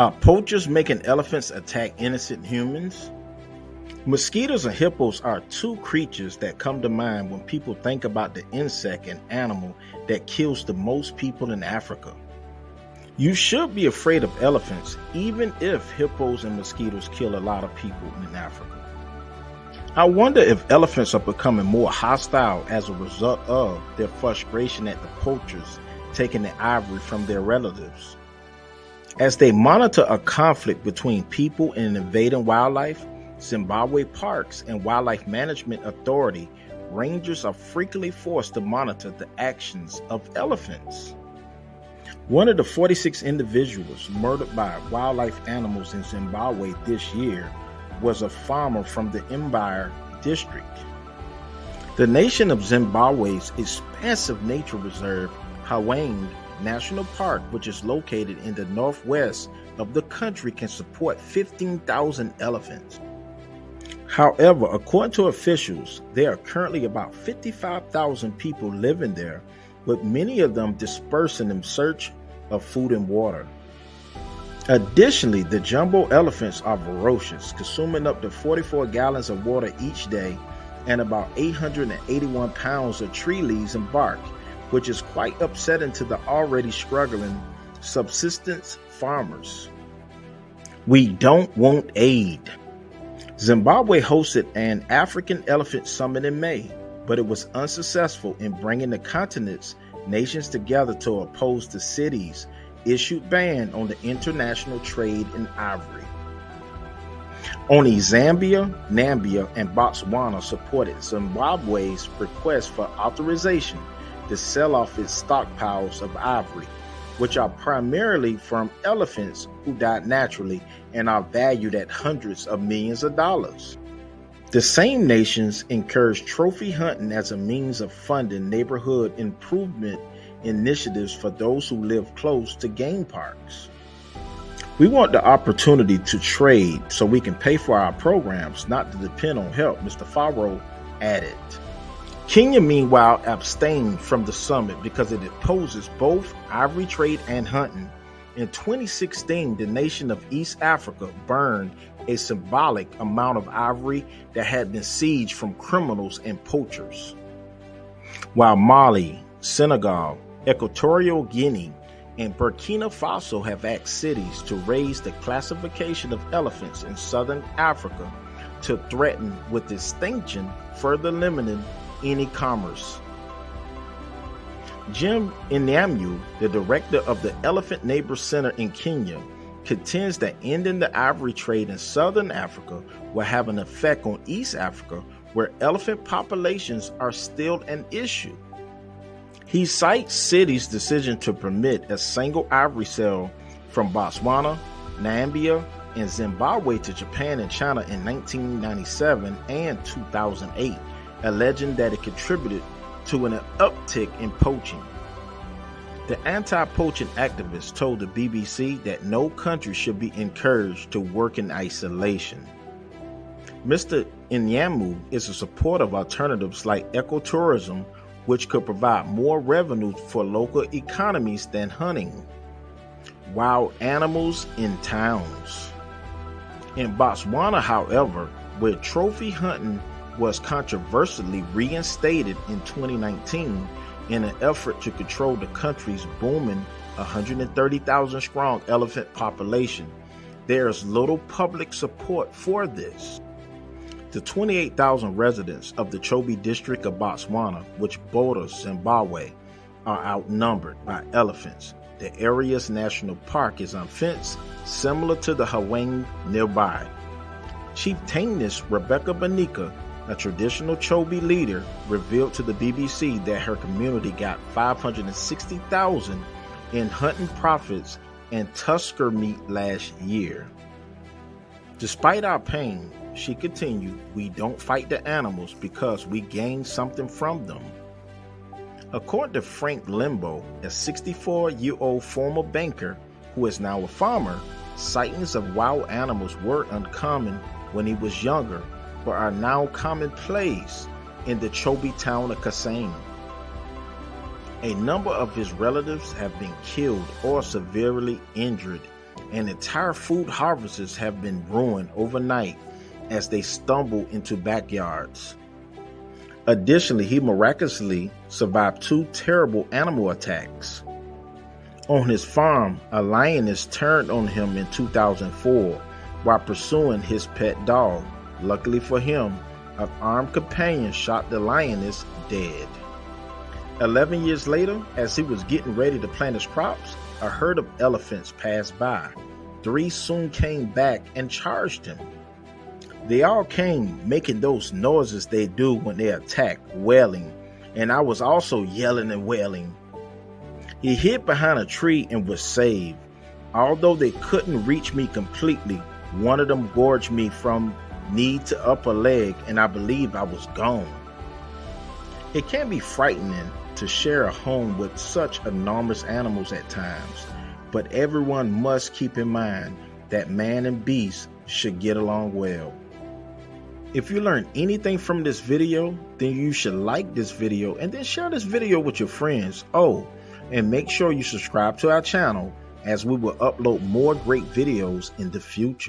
Poachers making elephants attack innocent humans. Mosquitoes and hippos are two creatures that come to mind when people think about the insect and animal that kills the most people in Africa. You should be afraid of elephants, even if hippos and mosquitoes kill a lot of people in Africa. I wonder if elephants are becoming more hostile as a result of their frustration at the poachers taking the ivory from their relatives. As they monitor a conflict between people and invading wildlife, Zimbabwe Parks and Wildlife Management Authority rangers are frequently forced to monitor the actions of elephants. One of the 46 individuals murdered by wildlife animals in Zimbabwe this year was a farmer from the Mbire district. The nation of Zimbabwe's expansive nature reserve, Hwange National Park, which is located in the northwest of the country, can support 15,000 elephants. However, according to officials, there are currently about 55,000 people living there, with many of them dispersing in search of food and water. Additionally, the jumbo elephants are ferocious, consuming up to 44 gallons of water each day and about 881 pounds of tree leaves and bark, which is quite upsetting to the already struggling subsistence farmers. We don't want aid. Zimbabwe hosted an African Elephant Summit in May, but it was unsuccessful in bringing the continent's nations together to oppose the city's issued ban on the international trade in ivory. Only Zambia, Namibia, and Botswana supported Zimbabwe's request for authorization to sell off its stockpiles of ivory, which are primarily from elephants who died naturally and are valued at hundreds of millions of dollars. The same nations encourage trophy hunting as a means of funding neighborhood improvement initiatives for those who live close to game parks. We want the opportunity to trade so we can pay for our programs, not to depend on help, Mr. Faro added. Kenya, meanwhile, abstained from the summit because it opposes both ivory trade and hunting. In 2016, the nation of East Africa burned a symbolic amount of ivory that had been seized from criminals and poachers. While Mali, Senegal, Equatorial Guinea, and Burkina Faso have asked cities to raise the classification of elephants in southern Africa to threaten with extinction, further limiting any commerce. Jim Inyamu, the director of the Elephant Neighbor Center in Kenya, contends that ending the ivory trade in southern Africa will have an effect on East Africa, where elephant populations are still an issue. He cites cities' decision to permit a single ivory sale from Botswana, Namibia, and Zimbabwe to Japan and China in 1997 and 2008, alleging that it contributed to an uptick in poaching. The anti-poaching activists told the BBC that no country should be encouraged to work in isolation. Mr. Inyamu is a supporter of alternatives like ecotourism, which could provide more revenue for local economies than hunting. Wild animals in towns. In Botswana, however, where trophy hunting was controversially reinstated in 2019 in an effort to control the country's booming 130,000 strong elephant population, there is little public support for this. The 28,000 residents of the Chobe district of Botswana, which borders Zimbabwe, are outnumbered by elephants. The area's national park is unfenced, similar to the Hwange nearby. Chieftainess Rebecca Banika, a traditional Chobe leader, revealed to the BBC that her community got $560,000 in hunting profits and tusker meat last year. Despite our pain, she continued, we don't fight the animals because we gain something from them. According to Frank Limbo, a 64-year-old former banker who is now a farmer, sightings of wild animals were uncommon when he was younger, but are now commonplace in the Chobe town of Kasane. A number of his relatives have been killed or severely injured and entire food harvests have been ruined overnight as they stumble into backyards. Additionally, he miraculously survived 2 terrible animal attacks. On his farm, a lioness turned on him in 2004 while pursuing his pet dog. Luckily for him, an armed companion shot the lioness dead. 11 years later, as he was getting ready to plant his crops, a herd of elephants passed by. 3 soon came back and charged him. They all came making those noises they do when they attack, wailing, and I was also yelling and wailing. He hid behind a tree and was saved. Although they couldn't reach me completely, one of them gorged me from knee to upper leg, and I believe I was gone. It can be frightening to share a home with such enormous animals at times, but everyone must keep in mind that man and beast should get along well. If you learned anything from this video, then you should like this video and then share this video with your friends. Oh, and make sure you subscribe to our channel, as we will upload more great videos in the future.